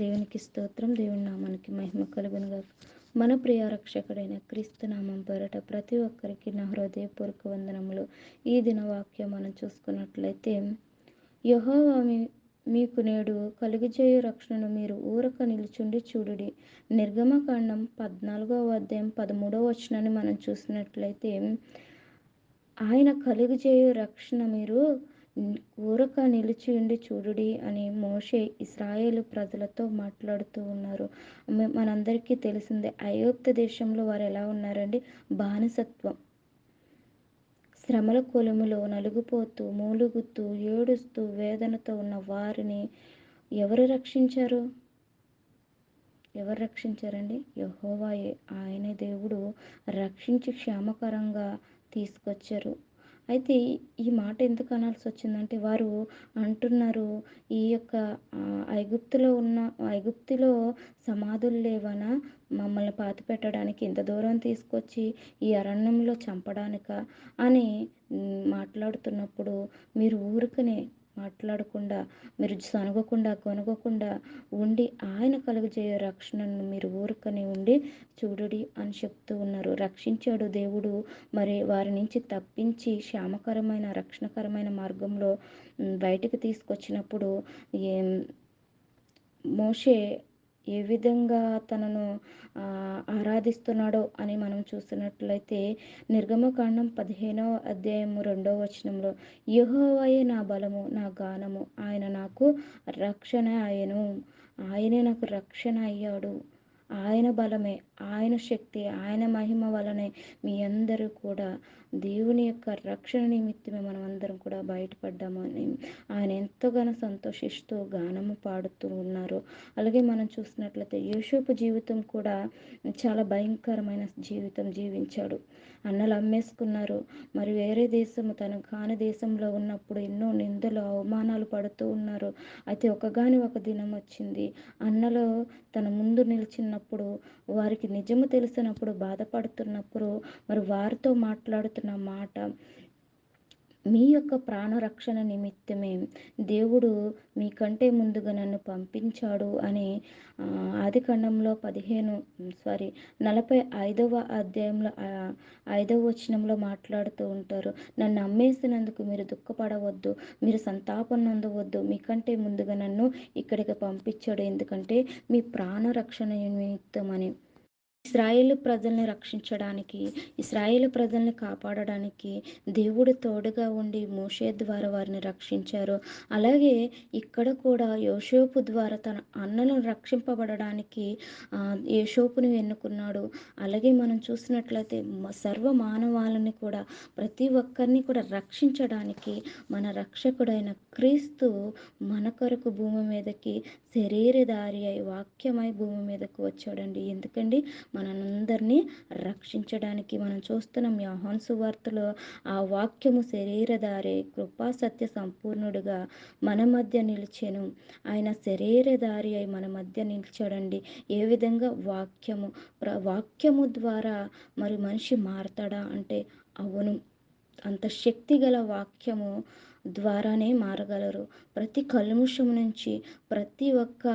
దేవునికి స్తోత్రం. దేవుని నామానికి మహిమ కలుగునుగాక. మన ప్రియ రక్షకుడైన క్రీస్తు నామం పేరట ప్రతి ఒక్కరికి నా హృదయపూర్వక వందనములు. ఈ దిన వాక్యం మనం చూసుకున్నట్లయితే, యెహోవా మీకు నేడు కలుగజేయు రక్షణను మీరు ఊరక నిలుచుండి చూడుడి. నిర్గమకాండం 14వ అధ్యాయం 13వ వచనాన్ని మనం చూసినట్లయితే, ఆయన కలుగజేయు రక్షణ మీరు ఊరక నిలిచి ఉండి చూడుడి అని మోషే ఇశ్రాయేలు ప్రజలతో మాట్లాడుతూ ఉన్నారు. మనందరికీ తెలిసిందే, ఐగుప్తు దేశంలో వారు ఎలా ఉన్నారండి? బానిసత్వం, శ్రమల కొలుములో నలుగుపోతూ, మూలుగుతూ, ఏడుస్తూ, వేదనతో ఉన్న వారిని ఎవరు రక్షించారు? ఎవరు రక్షించారండి? యెహోవాయే. ఆయనే దేవుడు రక్షించి క్షేమకరంగా తీసుకొచ్చారు. అయితే ఈ మాట ఎందుకు అనాల్సి వచ్చిందంటే, వారు అంటున్నారు, ఈ యొక్క ఐగుప్తులో సమాధులు లేవనా, మమ్మల్ని పాతిపెట్టడానికి ఇంత దూరం తీసుకొచ్చి ఈ అరణ్యంలో చంపడానికా అని మాట్లాడుతున్నప్పుడు, మీరు ఊరికనే మాట్లాడకుండా, మీరు సనగకుండా గొనగకుండా ఉండి ఆయన కలుగజేయే రక్షణను మీరు ఊరికనే ఉండి చూడుడి అని చెప్తూ ఉన్నారు. రక్షించాడు దేవుడు. మరి వారి నుంచి తప్పించి క్షేమకరమైన రక్షణకరమైన మార్గంలో బయటికి తీసుకొచ్చినప్పుడు మోషే ఏ విధంగా తనను ఆరాధిస్తున్నాడో అని మనం చూసినట్లయితే, నిర్గమకాండం 15వ అధ్యాయం 2వ వచనంలో, యెహోవాయే నా బలము, నా గానము, ఆయన నాకు రక్షణ అయ్యెను. ఆయనే నాకు రక్షణ అయ్యాడు. ఆయన బలమే, ఆయన శక్తి, ఆయన మహిమ వలనే మీ అందరూ కూడా దేవుని యొక్క రక్షణ నిమిత్తమే మనం అందరం కూడా బయటపడ్డాము అని ఆయన ఎంతగానో సంతోషిస్తూ గానము పాడుతూ ఉన్నారు. అలాగే మనం చూసినట్లయితే యోసేపు జీవితం కూడా చాలా భయంకరమైన జీవితం జీవించాడు. అన్నలు అమ్మేసుకున్నారు. మరి వేరే దేశము, తన కాని దేశంలో ఉన్నప్పుడు ఎన్నో నిందలు, అవమానాలు పడుతూ ఉన్నారు. అయితే ఒక దినం వచ్చింది. అన్నలు తన ముందు నిలిచినప్పుడు, వారికి నిజము తెలిసినప్పుడు, బాధపడుతున్నప్పుడు మరి వారితో మాట్లాడుతున్న మాట, మీ యొక్క ప్రాణరక్షణ నిమిత్తమే దేవుడు మీకంటే ముందుగా నన్ను పంపించాడు అని ఆదికాండంలో 45వ అధ్యాయంలో 5వ వచనంలో మాట్లాడుతూ ఉంటారు. నన్ను అమ్మేసినందుకు మీరు దుఃఖపడవద్దు, మీరు సంతాపం నొందవద్దు, మీకంటే ముందుగా నన్ను ఇక్కడికి పంపించాడు, ఎందుకంటే మీ ప్రాణరక్షణ నిమిత్తమని. ఇశ్రాయేలు ప్రజల్ని రక్షించడానికి, ఇశ్రాయేలు ప్రజల్ని కాపాడడానికి దేవుడు తోడుగా ఉండి మోషే ద్వారా వారిని రక్షించారు. అలాగే ఇక్కడ కూడా యోసేపు ద్వారా తన అన్నలను రక్షింపబడడానికి యోసేపుని ఎన్నుకున్నాడు. అలాగే మనం చూసినట్లయితే సర్వ మానవాళిని కూడా, ప్రతి ఒక్కరిని కూడా రక్షించడానికి మన రక్షకుడైన క్రీస్తు మన కొరకు భూమి మీదకి శరీరధారి అయి వాక్యమై భూమి మీదకు వచ్చాడండి. ఎందుకండి? మనందరినీ రక్షించడానికి. మనం చూస్తున్నాం యోహాను సువార్తలో, ఆ వాక్యము శరీరధారి కృపా సత్య సంపూర్ణుడుగా మన మధ్య నిలిచెను. ఆయన శరీరధారి అయి మన మధ్య నిలిచాడండి. ఏ విధంగా? వాక్యము ద్వారా మరి మనిషి మారతాడా అంటే అవును. అంత శక్తి గల వాక్యము ద్వారానే మారగలరు. ప్రతి కల్ముషం నుంచి, ప్రతి ఒక్క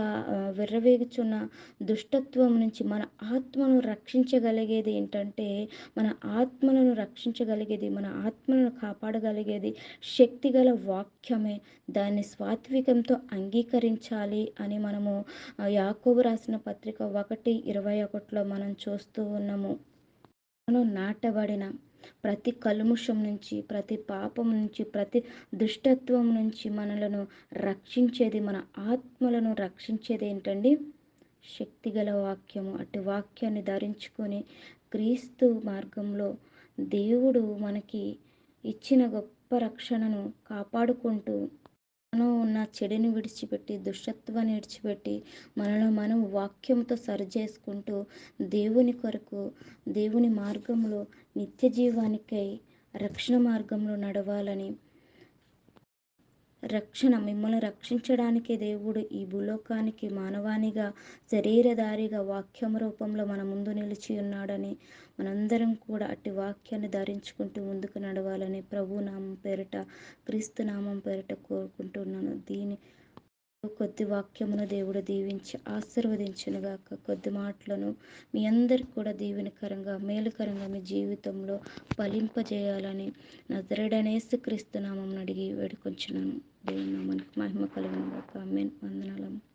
విర్రవేగుచున్న దుష్టత్వం నుంచి మన ఆత్మను రక్షించగలిగేది ఏంటంటే, మన ఆత్మలను రక్షించగలిగేది, మన ఆత్మలను కాపాడగలిగేది శక్తిగల వాక్యమే. దాన్ని సాత్వికంతో అంగీకరించాలి అని మనము యాకోబు రాసిన పత్రిక 1:21లో మనం చూస్తూ ఉన్నాము. మనం నాటబడిన ప్రతి కల్ముషం నుంచి, ప్రతి పాపం నుంచి, ప్రతి దుష్టత్వం నుంచి మనలను రక్షించేది, మన ఆత్మలను రక్షించేది ఏంటండి? శక్తిగల వాక్యము. అటు వాక్యాన్ని ధరించుకొని క్రీస్తు మార్గంలో దేవుడు మనకి ఇచ్చిన గొప్ప రక్షణను కాపాడుకుంటూ, మనలో ఉన్న చెడుని విడిచిపెట్టి, దుష్టత్వాన్ని విడిచిపెట్టి, మనలో మనం వాక్యంతో సరిచేసుకుంటూ దేవుని కొరకు, దేవుని మార్గంలో నిత్య జీవానికై రక్షణ మార్గంలో నడవాలని, మిమ్మల్ని రక్షించడానికే దేవుడు ఈ భూలోకానికి మానవానిగా శరీరధారిగా వాక్యం రూపంలో మన ముందు నిలిచి ఉన్నాడని, మనందరం కూడా అట్టి వాక్యాన్ని ధరించుకుంటూ ముందుకు నడవాలని ప్రభు నామం పేరిట, క్రీస్తు నామం పేరిట కోరుకుంటున్నాను. కొద్ది వాక్యమును దేవుడు దీవించి ఆశీర్వదించునుగాక. కొద్ది మాటలను మీ అందరికి కూడా దీవెనకరంగా, మేలుకరంగా మీ జీవితంలో ఫలింపజేయాలని నజరేయుడైన యేసుక్రీస్తు నామమున అడిగి వేడుకొంచున్నాను. దేవుని నామానికి మహిమ కలుగునుగాక. ఆమేన్. వందనాలు.